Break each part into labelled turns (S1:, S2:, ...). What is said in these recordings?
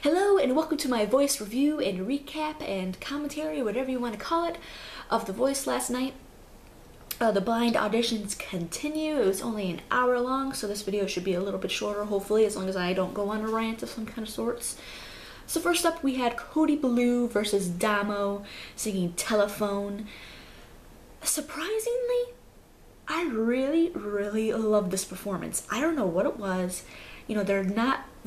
S1: Hello and welcome to my voice review and recap and commentary, whatever you want to call it, of The Voice last night. The blind auditions continue. It was only an hour long, so this video should be a little bit shorter, hopefully, as long as I don't go on a rant of some kind of sorts. So first up, we had Cody Blue versus Damo singing Telephone. Surprisingly, I really love this performance. I don't know what it was. You know, they're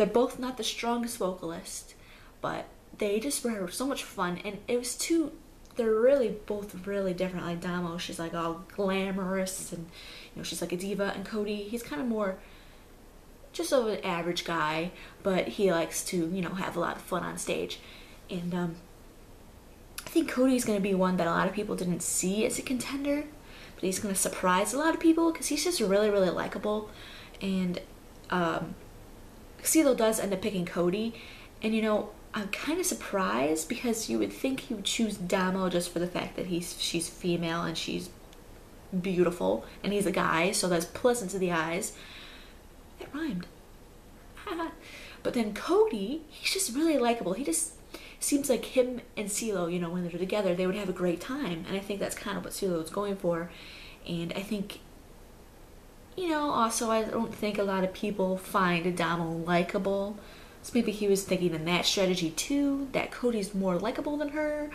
S1: both not the strongest vocalists, but they just were so much fun, and they're really both really different. Like Damo, she's like all glamorous and, you know, she's like a diva, and Cody, he's kind of more just of an average guy, but he likes to, you know, have a lot of fun on stage. And I think Cody's going to be one that a lot of people didn't see as a contender, but he's going to surprise a lot of people because he's just really likable. And Ceelo does end up picking Cody, and you know, I'm kind of surprised because you would think he would choose Damo just for the fact that she's female and she's beautiful, and he's a guy, so that's pleasant to the eyes. That rhymed. But then Cody, he's just really likable. He just seems like him and Ceelo, you know, when they're together, they would have a great time, and I think that's kind of what Ceelo was going for. And I think, you know, also I don't think a lot of people find Damo likable. So maybe he was thinking in that strategy too, that Cody's more likable than her.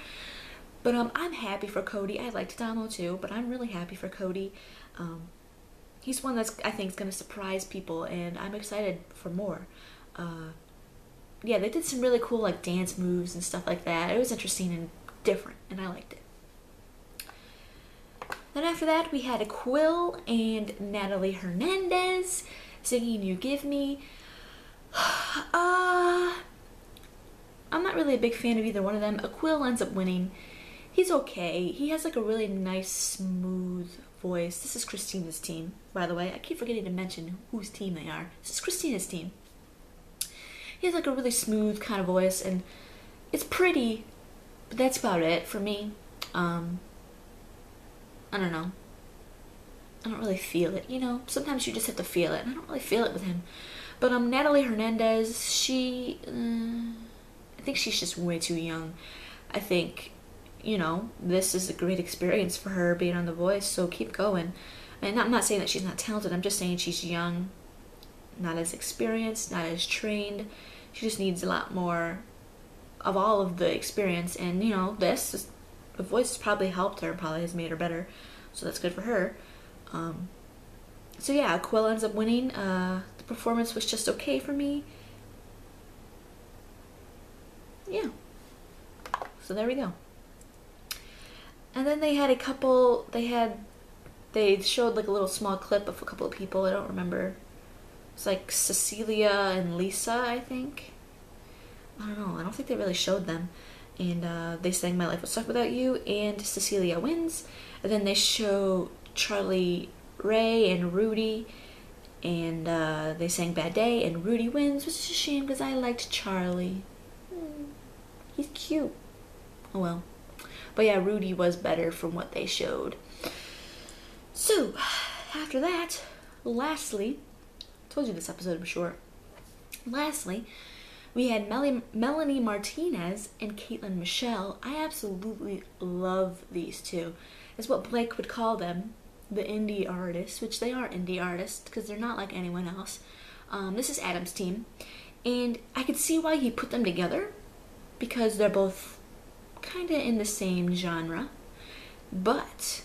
S1: But I'm happy for Cody. I liked Damo too, but I'm really happy for Cody. He's one that's, I think, is going to surprise people, and I'm excited for more. Yeah, they did some really cool like dance moves and stuff like that. It was interesting and different, and I liked it. Then after that, we had Quill and Natalie Hernandez singing You Give Me. I'm not really a big fan of either one of them. Quill ends up winning. He's okay. He has like a really nice, smooth voice. This is Christina's team, by the way. I keep forgetting to mention whose team they are. This is Christina's team. He has like a really smooth kind of voice, and it's pretty, but that's about it for me. I don't know. I don't really feel it, you know? Sometimes you just have to feel it, and I don't really feel it with him. But Natalie Hernandez, I think she's just way too young. I think, you know, this is a great experience for her being on The Voice, so keep going. And I'm not saying that she's not talented, I'm just saying she's young, not as experienced, not as trained. She just needs a lot more of all of the experience, and, you know, The Voice has probably helped her, probably has made her better, so that's good for her. So yeah, Quill ends up winning. The performance was just okay for me. Yeah. So there we go. And then they had they showed like a little small clip of a couple of people. I don't remember. It's like Cecilia and Lisa, I think. I don't know. I don't think they really showed them. And they sang My Life Would Suck Without You, and Cecilia wins. And then they show Charlie Ray and Rudy, and they sang Bad Day, and Rudy wins, which is a shame because I liked Charlie. He's cute. Oh well. But yeah, Rudy was better from what they showed. So, after that, lastly, I told you this episode was short. Lastly, we had Melanie Martinez and Caitlin Michele. I absolutely love these two. It's what Blake would call them, the indie artists, which they are indie artists because they're not like anyone else. This is Adam's team, and I could see why he put them together because they're both kind of in the same genre, but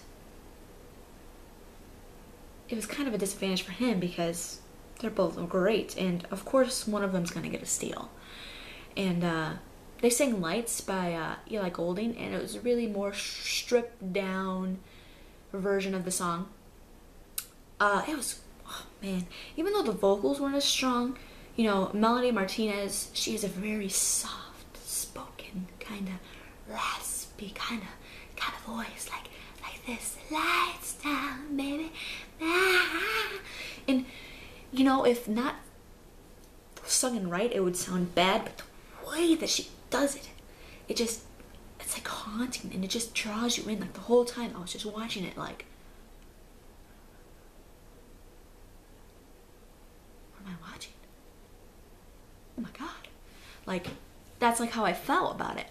S1: it was kind of a disadvantage for him because they're both great, and of course one of them's gonna get a steal. And they sang Lights by Eli Golding, and it was a really more stripped down version of the song. It was, oh man, even though the vocals weren't as strong, you know, Melanie Martinez, she has a very soft spoken, kind of raspy kind of voice, like this. Lights down, baby. Ah. And you know, if not sung and right, it would sound bad, but the way that she does it, it's like haunting, and it just draws you in. Like the whole time I was just watching it like, what am I watching? Oh my god. Like, that's like how I felt about it.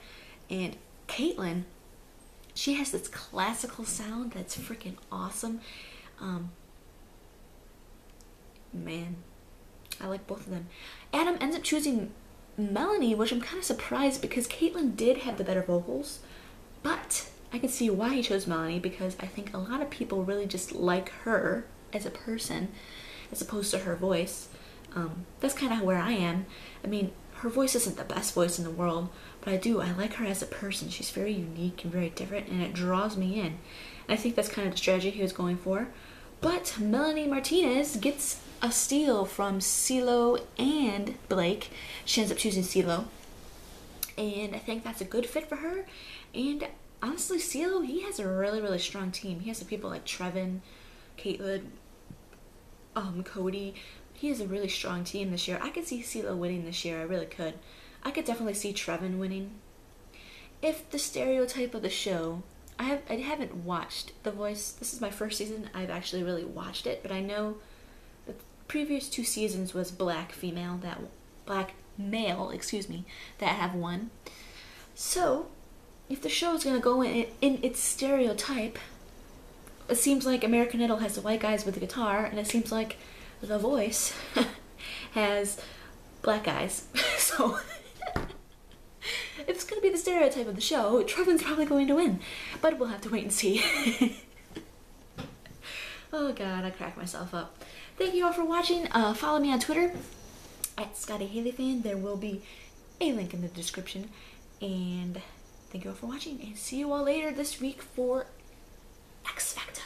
S1: And Caitlyn, she has this classical sound that's freaking awesome. Man, I like both of them. Adam ends up choosing Melanie, which I'm kind of surprised because Caitlyn did have the better vocals, but I can see why he chose Melanie because I think a lot of people really just like her as a person as opposed to her voice. That's kind of where I am. I mean, her voice isn't the best voice in the world, but I like her as a person. She's very unique and very different, and it draws me in. And I think that's kind of the strategy he was going for. But Melanie Martinez gets a steal from Ceelo and Blake. She ends up choosing Ceelo, and I think that's a good fit for her. And honestly, Ceelo, he has a really, really strong team. He has some people like Trevin, Caitlyn, Cody. He has a really strong team this year. I could see Ceelo winning this year. I really could. I could definitely see Trevin winning. If the stereotype of the show, I haven't watched The Voice. This is my first season. I've actually really watched it, but I know the previous 2 seasons was black male, that have won. So, if the show is gonna go in its stereotype, it seems like American Idol has the white guys with the guitar, and it seems like The Voice has black guys. So if it's going to be the stereotype of the show, Trevin's probably going to win. But we'll have to wait and see. Oh god, I cracked myself up. Thank you all for watching. Follow me on Twitter at ScottyHaleyFan. There will be a link in the description. And thank you all for watching. And see you all later this week for X Factor.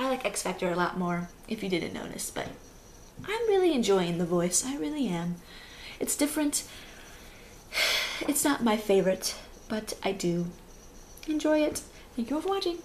S1: I like X Factor a lot more, if you didn't notice, but I'm really enjoying The Voice. I really am. It's different. It's not my favorite, but I do enjoy it. Thank you all for watching.